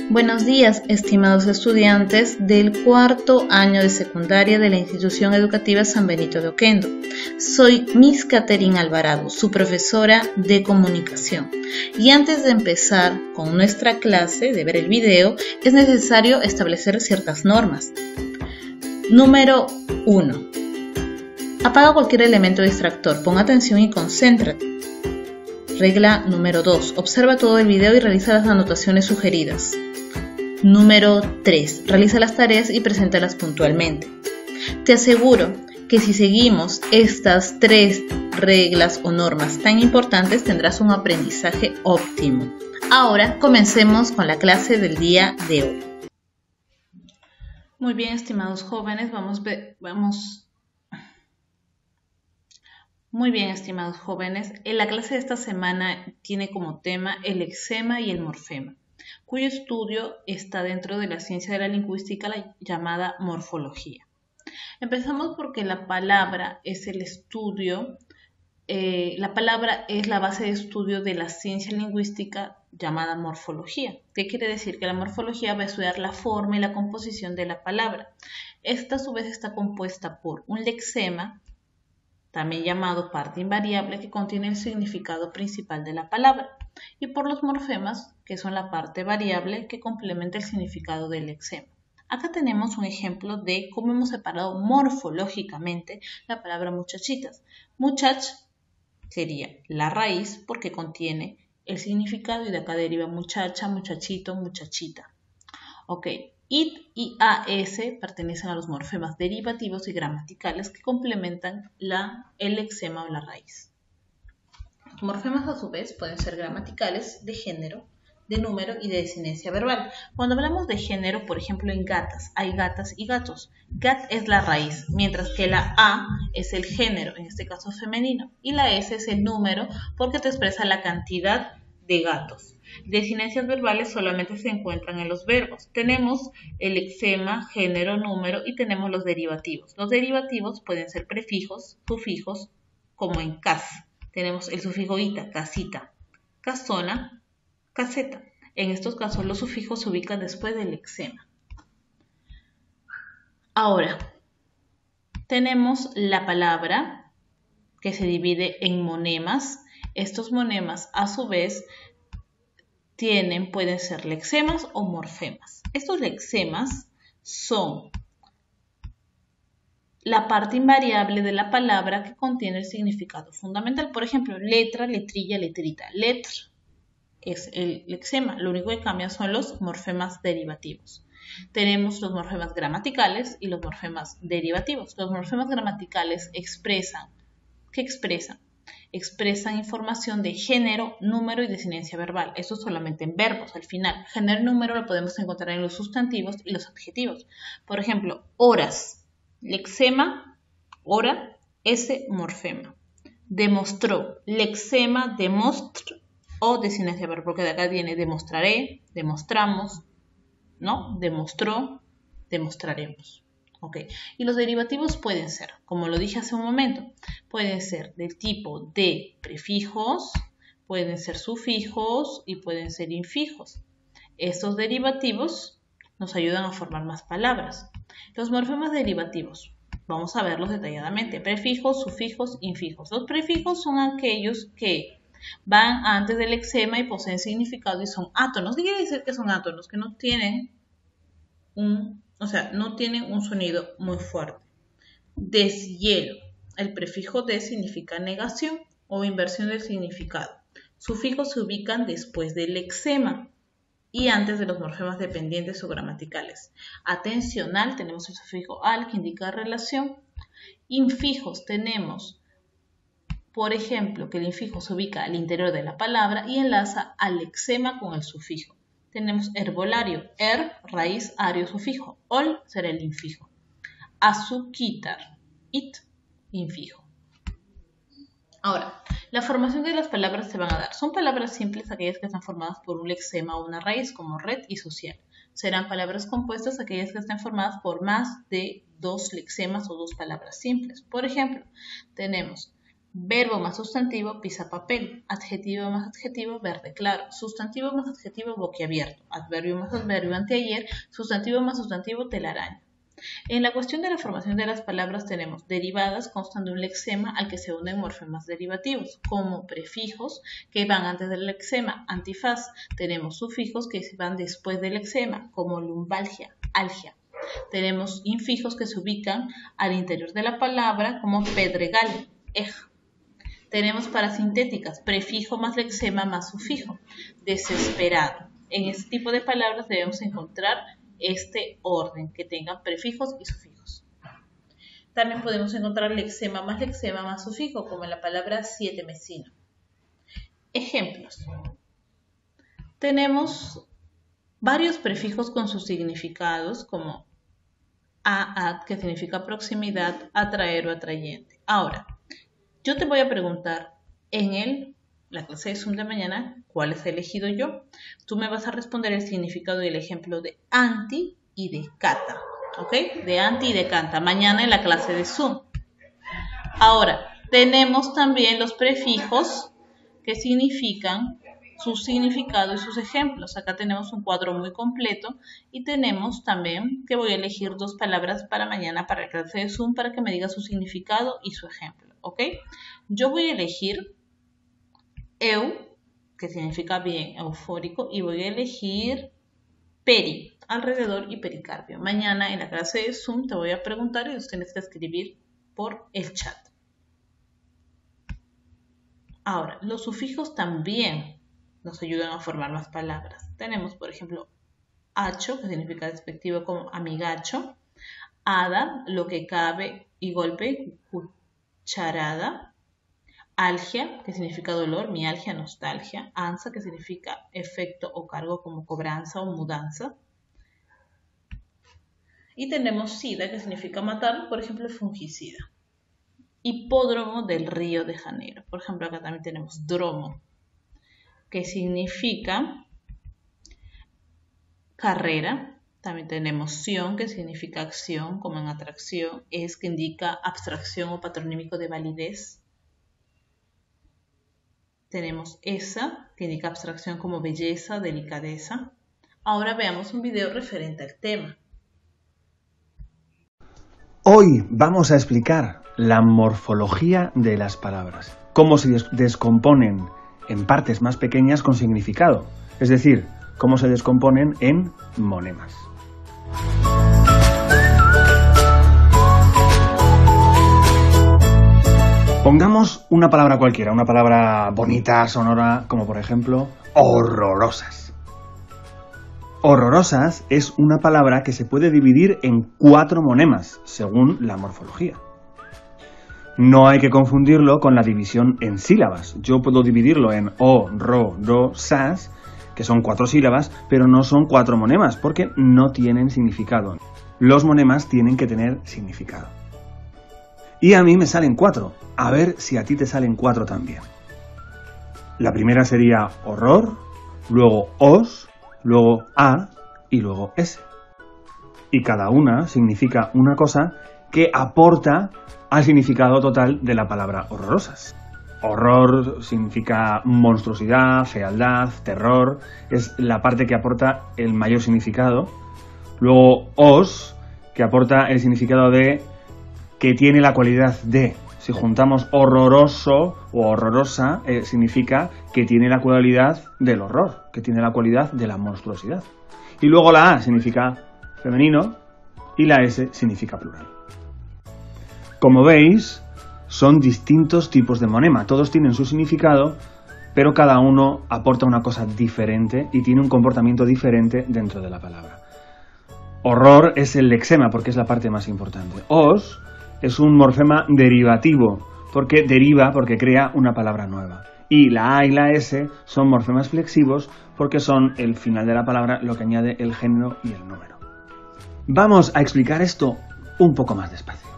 Buenos días, estimados estudiantes del cuarto año de secundaria de la Institución Educativa San Benito de Oquendo. Soy Miss Catherine Alvarado, su profesora de comunicación. Y antes de empezar con nuestra clase, de ver el video, es necesario establecer ciertas normas. Número 1. Apaga cualquier elemento distractor, pon atención y concéntrate. Regla número 2. Observa todo el video y realiza las anotaciones sugeridas. Número 3. Realiza las tareas y preséntalas puntualmente. Te aseguro que si seguimos estas 3 reglas o normas tan importantes tendrás un aprendizaje óptimo. Ahora comencemos con la clase del día de hoy. Muy bien, estimados jóvenes, Muy bien, estimados jóvenes, en la clase de esta semana tiene como tema el lexema y el morfema, cuyo estudio está dentro de la ciencia de la lingüística llamada morfología. Empezamos porque la palabra es el estudio, la palabra es la base de estudio de la ciencia lingüística llamada morfología. ¿Qué quiere decir? Que la morfología va a estudiar la forma y la composición de la palabra. Esta a su vez está compuesta por un lexema, también llamado parte invariable, que contiene el significado principal de la palabra, y por los morfemas, que son la parte variable que complementa el significado del lexema. Acá tenemos un ejemplo de cómo hemos separado morfológicamente la palabra muchachitas. Muchach sería la raíz porque contiene el significado y de acá deriva muchacha, muchachito, muchachita. Ok. It y AS pertenecen a los morfemas derivativos y gramaticales que complementan el lexema o la raíz. Los morfemas a su vez pueden ser gramaticales, de género, de número y de desinencia verbal. Cuando hablamos de género, por ejemplo en gatas, hay gatas y gatos. Gat es la raíz, mientras que la A es el género, en este caso femenino, y la S es el número porque te expresa la cantidad de gatos. Desinencias verbales solamente se encuentran en los verbos. Tenemos el lexema, género, número y tenemos los derivativos. Los derivativos pueden ser prefijos, sufijos, como en cas. Tenemos el sufijo ita, casita, casona, caseta. En estos casos los sufijos se ubican después del lexema. Ahora, tenemos la palabra que se divide en monemas. Estos monemas a su vez pueden ser lexemas o morfemas. Estos lexemas son la parte invariable de la palabra que contiene el significado fundamental. Por ejemplo, letra, letrilla, letrita. Letr es el lexema. Lo único que cambia son los morfemas derivativos. Tenemos los morfemas gramaticales y los morfemas derivativos. Los morfemas gramaticales expresan información de género, número y desinencia verbal. Eso solamente en verbos al final. Género y número lo podemos encontrar en los sustantivos y los adjetivos. Por ejemplo, horas, lexema, hora, S morfema. Demostró, lexema, demostr o desinencia verbal, porque de acá viene demostraré, demostramos, ¿no? Demostró, demostraremos. Okay. Y los derivativos pueden ser, como lo dije hace un momento, pueden ser del tipo de prefijos, pueden ser sufijos y pueden ser infijos. Estos derivativos nos ayudan a formar más palabras. Los morfemas derivativos, vamos a verlos detalladamente. Prefijos, sufijos, infijos. Los prefijos son aquellos que van antes del lexema y poseen significado y son átonos. ¿Qué quiere decir que son átonos? Que no tienen no tienen un sonido muy fuerte. Deshielo. El prefijo des significa negación o inversión del significado. Sufijos se ubican después del lexema y antes de los morfemas dependientes o gramaticales. Atencional, tenemos el sufijo al que indica relación. Infijos tenemos, por ejemplo, que el infijo se ubica al interior de la palabra y enlaza al lexema con el sufijo. Tenemos herbolario, raíz, ario, sufijo. Ol será el infijo. Azuquitar, it, infijo. Ahora, la formación de las palabras se van a dar. Son palabras simples aquellas que están formadas por un lexema o una raíz, como red y social. Serán palabras compuestas aquellas que estén formadas por más de 2 lexemas o 2 palabras simples. Por ejemplo, tenemos Verbo más sustantivo, pisa papel. Adjetivo más adjetivo, verde claro. Sustantivo más adjetivo, boquiabierto. Adverbio más adverbio, anteayer. Sustantivo más sustantivo, telaraña. En la cuestión de la formación de las palabras tenemos derivadas, constan de un lexema al que se unen morfemas derivativos, como prefijos que van antes del lexema, antifaz. Tenemos sufijos que van después del lexema, como lumbalgia, algia. Tenemos infijos que se ubican al interior de la palabra, como pedregal, eja. Tenemos parasintéticas, prefijo más lexema más sufijo, desesperado. En este tipo de palabras debemos encontrar este orden, que tengan prefijos y sufijos. También podemos encontrar lexema más sufijo, como en la palabra siete mesino. Ejemplos. Tenemos varios prefijos con sus significados, como ad, que significa proximidad, atraer o atrayente. Ahora, yo te voy a preguntar en la clase de Zoom de mañana, ¿cuáles he elegido yo? Tú me vas a responder el significado y el ejemplo de anti y de cata, ¿ok? De anti y de cata, mañana en la clase de Zoom. Ahora, tenemos también los prefijos que significan su significado y sus ejemplos. Acá tenemos un cuadro muy completo y tenemos también que voy a elegir dos palabras para mañana para la clase de Zoom para que me diga su significado y su ejemplo, ¿ok? Yo voy a elegir eu, que significa bien, eufórico, y voy a elegir peri, alrededor, y pericarpio. Mañana en la clase de Zoom te voy a preguntar y los tienes que escribir por el chat. Ahora, los sufijos también nos ayudan a formar las palabras. Tenemos, por ejemplo, hacho, que significa despectivo, como amigacho, hada, lo que cabe y golpe, cucharada, algia, que significa dolor, mialgia, nostalgia, ansa, que significa efecto o cargo, como cobranza o mudanza. Y tenemos sida, que significa matar, por ejemplo, fungicida. Hipódromo del Río de Janeiro. Por ejemplo, acá también tenemos dromo, que significa carrera. También tenemos sion, que significa acción, como en atracción. Es, que indica abstracción o patronímico de validez. Tenemos esa, que indica abstracción como belleza, delicadeza. Ahora veamos un video referente al tema. Hoy vamos a explicar la morfología de las palabras, cómo se descomponen en partes más pequeñas con significado, es decir, cómo se descomponen en monemas. Pongamos una palabra cualquiera, una palabra bonita, sonora, como por ejemplo, horrorosas. Horrorosas es una palabra que se puede dividir en 4 monemas, según la morfología. No hay que confundirlo con la división en sílabas. Yo puedo dividirlo en o, ro, ro, sas, que son 4 sílabas, pero no son 4 monemas, porque no tienen significado. Los monemas tienen que tener significado. Y a mí me salen 4. A ver si a ti te salen 4 también. La primera sería horror, luego os, luego a y luego s. Y cada una significa una cosa que aporta al significado total de la palabra horrorosas. Horror significa monstruosidad, fealdad, terror. Es la parte que aporta el mayor significado. Luego os, que aporta el significado de que tiene la cualidad de. Si juntamos horroroso o horrorosa, significa que tiene la cualidad del horror, que tiene la cualidad de la monstruosidad. Y luego la A significa femenino y la S significa plural. Como veis, son distintos tipos de monema. Todos tienen su significado, pero cada uno aporta una cosa diferente y tiene un comportamiento diferente dentro de la palabra. Horror es el lexema porque es la parte más importante. Os es un morfema derivativo, porque deriva, porque crea una palabra nueva. Y la A y la S son morfemas flexivos, porque son el final de la palabra lo que añade el género y el número. Vamos a explicar esto un poco más despacio.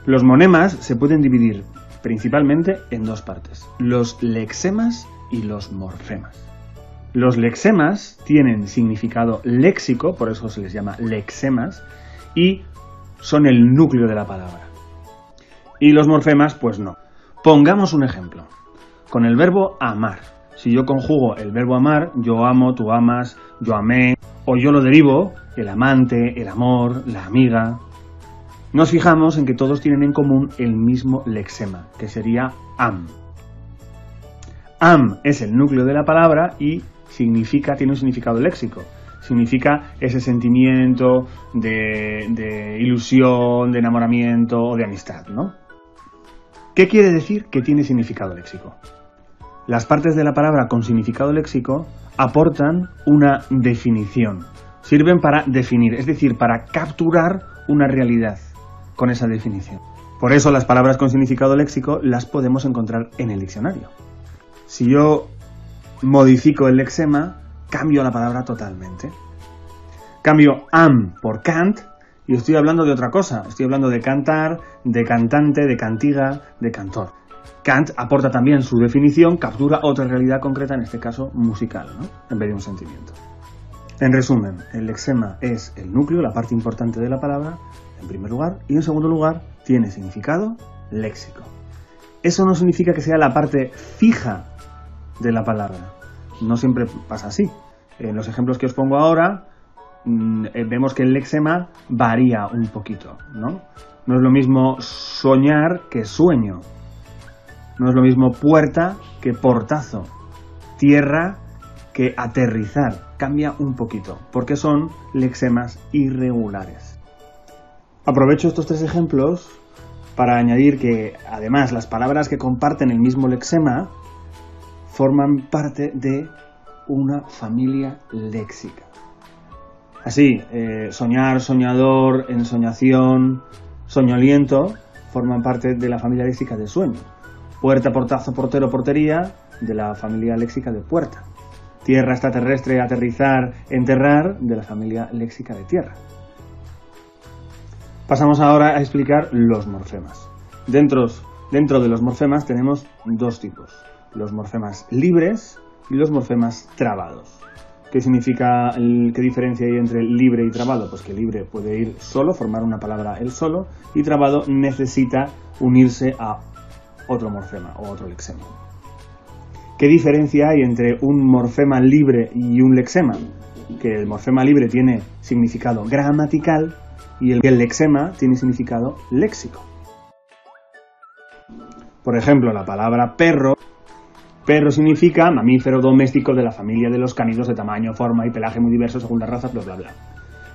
Los monemas se pueden dividir principalmente en 2 partes, los lexemas y los morfemas. Los lexemas tienen significado léxico, por eso se les llama lexemas, y son el núcleo de la palabra. Y los morfemas, pues no. Pongamos un ejemplo. Con el verbo amar. Si yo conjugo el verbo amar, yo amo, tú amas, yo amé, o yo lo derivo, el amante, el amor, la amiga. Nos fijamos en que todos tienen en común el mismo lexema, que sería am. Am es el núcleo de la palabra y tiene un significado léxico. Significa ese sentimiento de ilusión, de enamoramiento o de amistad, ¿no? ¿Qué quiere decir que tiene significado léxico? Las partes de la palabra con significado léxico aportan una definición. Sirven para definir, es decir, para capturar una realidad con esa definición. Por eso las palabras con significado léxico las podemos encontrar en el diccionario. Si yo modifico el lexema, cambio la palabra totalmente. Cambio am por cant y estoy hablando de otra cosa. Estoy hablando de cantar, de cantante, de cantiga, de cantor. Kant aporta también su definición, captura otra realidad concreta, en este caso musical, ¿no? En vez de un sentimiento. En resumen, el lexema es el núcleo, la parte importante de la palabra, en primer lugar, y en segundo lugar, tiene significado léxico. Eso no significa que sea la parte fija de la palabra. No siempre pasa así. En los ejemplos que os pongo ahora, vemos que el lexema varía un poquito, ¿no? No es lo mismo soñar que sueño. No es lo mismo puerta que portazo. Tierra que aterrizar. Cambia un poquito, porque son lexemas irregulares. Aprovecho estos tres ejemplos para añadir que, además, las palabras que comparten el mismo lexema forman parte de una familia léxica. Así, soñar, soñador, ensoñación, soñoliento forman parte de la familia léxica de sueño. Puerta, portazo, portero, portería, de la familia léxica de puerta. Tierra, extraterrestre, aterrizar, enterrar, de la familia léxica de tierra. Pasamos ahora a explicar los morfemas. Dentro de los morfemas tenemos dos tipos. Los morfemas libres y los morfemas trabados. ¿Qué significa, qué diferencia hay entre libre y trabado? Pues que libre puede ir solo, formar una palabra él solo, y trabado necesita unirse a otro morfema o otro lexema. ¿Qué diferencia hay entre un morfema libre y un lexema? Que el morfema libre tiene significado gramatical y el lexema tiene significado léxico. Por ejemplo, la palabra perro. Perro significa mamífero doméstico de la familia de los cánidos de tamaño, forma y pelaje muy diversos según las razas, bla, bla, bla.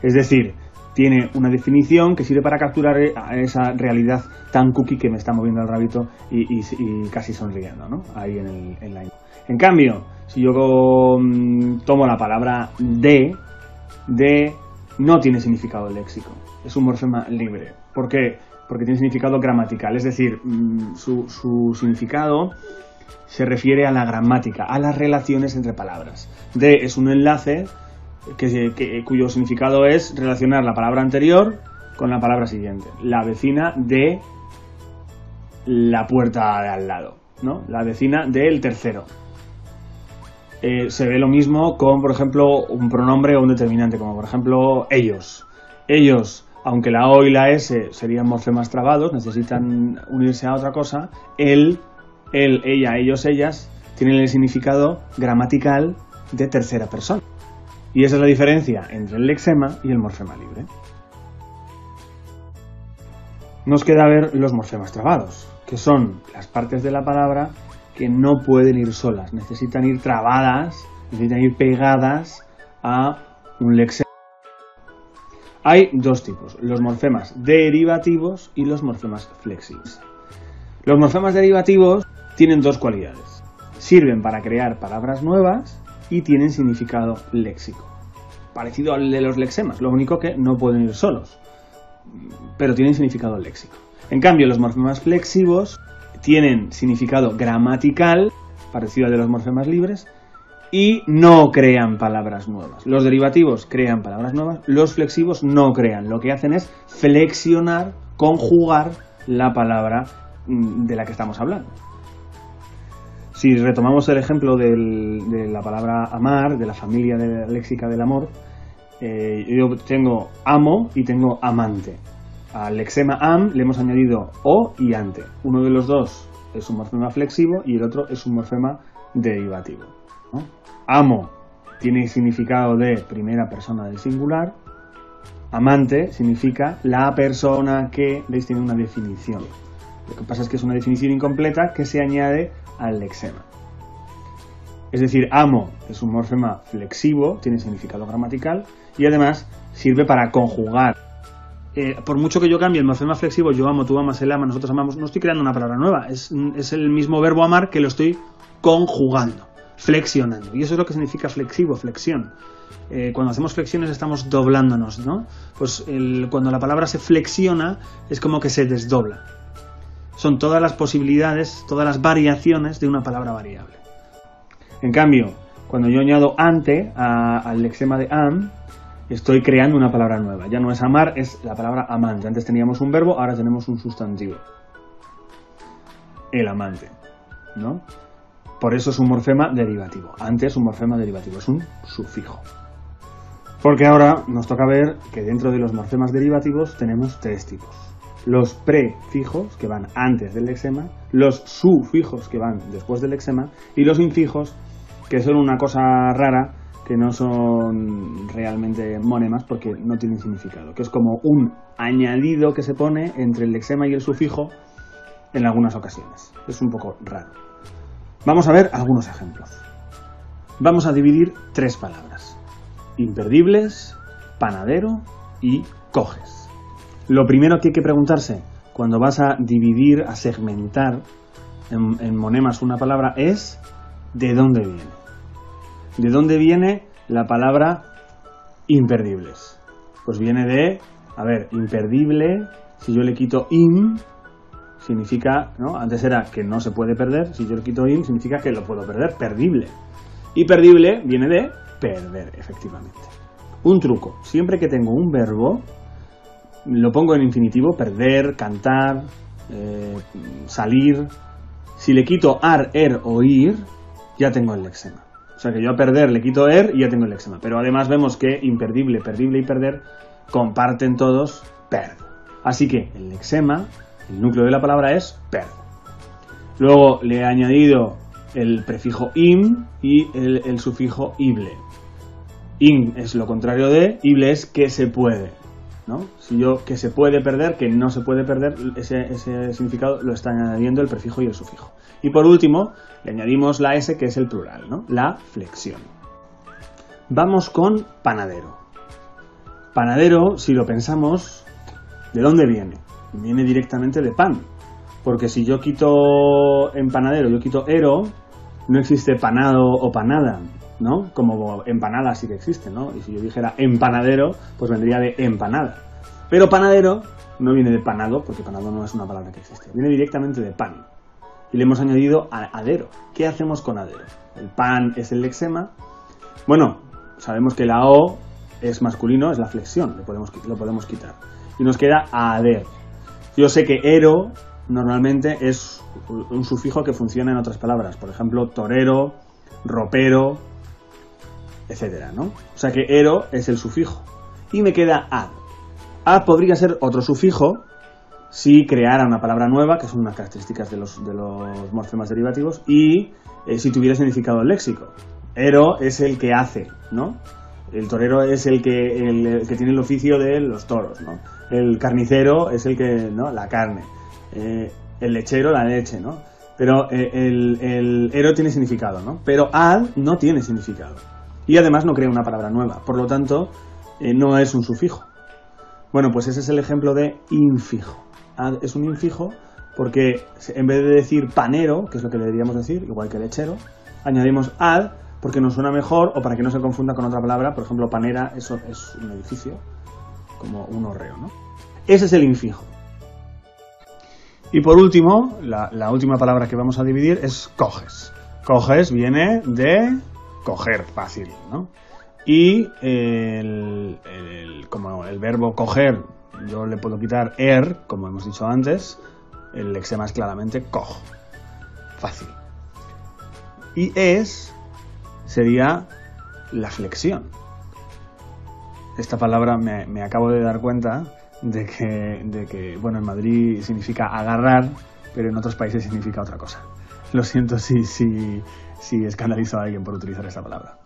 Es decir, tiene una definición que sirve para capturar a esa realidad tan cookie que me está moviendo el rabito y casi sonriendo, ¿no? Ahí en cambio, si yo tomo la palabra de no tiene significado léxico. Es un morfema libre. ¿Por qué? Porque tiene significado gramatical. Es decir, su significado se refiere a la gramática, a las relaciones entre palabras. De es un enlace cuyo significado es relacionar la palabra anterior con la palabra siguiente. La vecina de la puerta de al lado, ¿no? La vecina del tercero. Se ve lo mismo con, por ejemplo, un pronombre o un determinante, como por ejemplo ellos. Ellos, aunque la O y la S serían morfemas trabados, necesitan unirse a otra cosa. Él, ella, ellos, ellas tienen el significado gramatical de tercera persona. Y esa es la diferencia entre el lexema y el morfema libre. Nos queda ver los morfemas trabados, que son las partes de la palabra que no pueden ir solas, necesitan ir trabadas, necesitan ir pegadas a un lexema. Hay dos tipos, los morfemas derivativos y los morfemas flexivos. Los morfemas derivativos tienen dos cualidades. Sirven para crear palabras nuevas y tienen significado léxico. Parecido al de los lexemas, lo único que no pueden ir solos, pero tienen significado léxico. En cambio, los morfemas flexivos tienen significado gramatical, parecido al de los morfemas libres, y no crean palabras nuevas. Los derivativos crean palabras nuevas, los flexivos no crean. Lo que hacen es flexionar, conjugar la palabra de la que estamos hablando. Si retomamos el ejemplo de la palabra amar, de la familia léxica del amor, yo tengo amo y tengo amante. Al lexema am le hemos añadido o y ante. Uno de los dos es un morfema flexivo y el otro es un morfema derivativo, ¿no? Amo tiene significado de primera persona del singular. Amante significa la persona que, veis, tiene una definición. Lo que pasa es que es una definición incompleta que se añade al lexema. Es decir, amo es un morfema flexivo, tiene significado gramatical y además sirve para conjugar. Por mucho que yo cambie el morfema flexivo, yo amo, tú amas, él ama, nosotros amamos, no estoy creando una palabra nueva, es el mismo verbo amar que lo estoy conjugando, flexionando. Y eso es lo que significa flexivo, flexión. Cuando hacemos flexiones estamos doblándonos, ¿no? Pues cuando la palabra se flexiona es como que se desdobla. Son todas las posibilidades, todas las variaciones de una palabra variable. En cambio, cuando yo añado ante al lexema de am, estoy creando una palabra nueva. Ya no es amar, es la palabra amante. Antes teníamos un verbo, ahora tenemos un sustantivo. El amante, ¿no? Por eso es un morfema derivativo. Ante es un morfema derivativo, es un sufijo. Porque ahora nos toca ver que dentro de los morfemas derivativos tenemos tres tipos. Los prefijos, que van antes del lexema, los sufijos, que van después del lexema, y los infijos, que son una cosa rara, que no son realmente monemas porque no tienen significado, que es como un añadido que se pone entre el lexema y el sufijo en algunas ocasiones. Es un poco raro. Vamos a ver algunos ejemplos. Vamos a dividir tres palabras: imperdibles, panadero y coges. Lo primero que hay que preguntarse cuando vas a dividir, a segmentar en monemas una palabra es ¿de dónde viene? ¿De dónde viene la palabra imperdibles? Pues viene de, imperdible, si yo le quito im, significa, ¿no? Antes era que no se puede perder, si yo le quito im, significa que lo puedo perder, perdible. Y perdible viene de perder, efectivamente. Un truco, siempre que tengo un verbo, lo pongo en infinitivo, perder, cantar, salir. Si le quito ar, er o ir, ya tengo el lexema. O sea que yo a perder le quito er y ya tengo el lexema. Pero además vemos que imperdible, perdible y perder comparten todos perd. Así que el lexema, el núcleo de la palabra es perd. Luego le he añadido el prefijo im y el sufijo ible. In es lo contrario de, ible es que se puede, ¿no? Si yo que se puede perder, que no se puede perder, ese significado lo está añadiendo el prefijo y el sufijo. Y por último, le añadimos la S, que es el plural, ¿no? La flexión. Vamos con panadero. Panadero, si lo pensamos, ¿de dónde viene? Viene directamente de pan. Porque si yo quito en panadero, yo quito ero, no existe panado o panada, ¿no? Como empanada sí que existe, ¿no? Y si yo dijera empanadero, pues vendría de empanada. Pero panadero no viene de panado, porque panado no es una palabra que existe. Viene directamente de pan. Y le hemos añadido adero. ¿Qué hacemos con adero? El pan es el lexema. Bueno, sabemos que la O es masculino, es la flexión, lo podemos quitar. Y nos queda ader. Yo sé que ero normalmente es un sufijo que funciona en otras palabras. Por ejemplo, torero, ropero, etcétera, ¿no? O sea que ero es el sufijo. Y me queda ad. Ad podría ser otro sufijo si creara una palabra nueva, que son unas características de los morfemas derivativos, y si tuviera significado léxico. Ero es el que hace, ¿no? El torero es el que tiene el oficio de los toros, ¿no? El carnicero es el que, ¿no? La carne. El lechero, la leche, ¿no? Pero el ero tiene significado, ¿no? Pero ad no tiene significado. Y además no crea una palabra nueva. Por lo tanto, no es un sufijo. Bueno, pues ese es el ejemplo de infijo. Ad es un infijo porque en vez de decir panero, que es lo que le deberíamos decir, igual que lechero, añadimos ad porque nos suena mejor o para que no se confunda con otra palabra. Por ejemplo, panera, eso es un edificio, como un hórreo, ¿no? Ese es el infijo. Y por último, la última palabra que vamos a dividir es coges. Coges viene de coger, fácil, ¿no? Y como el verbo coger, yo le puedo quitar er, como hemos dicho antes, el lexema es claramente coj, fácil. Y sería la flexión. Esta palabra me acabo de dar cuenta de que, bueno, en Madrid significa agarrar, pero en otros países significa otra cosa. Lo siento si escandalizo a alguien por utilizar esta palabra.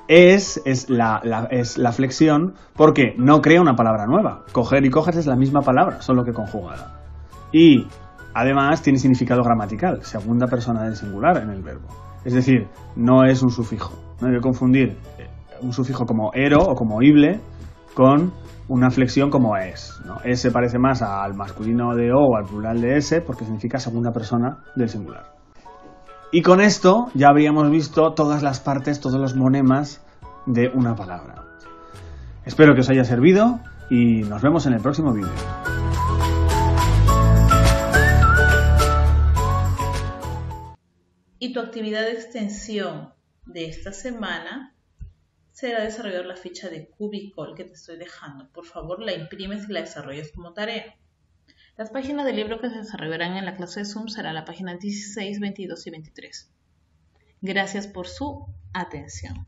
Es la flexión porque no crea una palabra nueva. Coger y coges es la misma palabra, solo que conjugada. Y además tiene significado gramatical, segunda persona del singular en el verbo. Es decir, no es un sufijo. No hay que confundir un sufijo como ero o como ible con una flexión como es, ¿no? Es se parece más al masculino de o al plural de ese porque significa segunda persona del singular. Y con esto ya habríamos visto todas las partes, todos los monemas de una palabra. Espero que os haya servido y nos vemos en el próximo vídeo. Y tu actividad de extensión de esta semana será desarrollar la ficha de Cubicol que te estoy dejando. Por favor, la imprimes y la desarrollas como tarea. Las páginas del libro que se desarrollarán en la clase de Zoom será la página 16, 22 y 23. Gracias por su atención.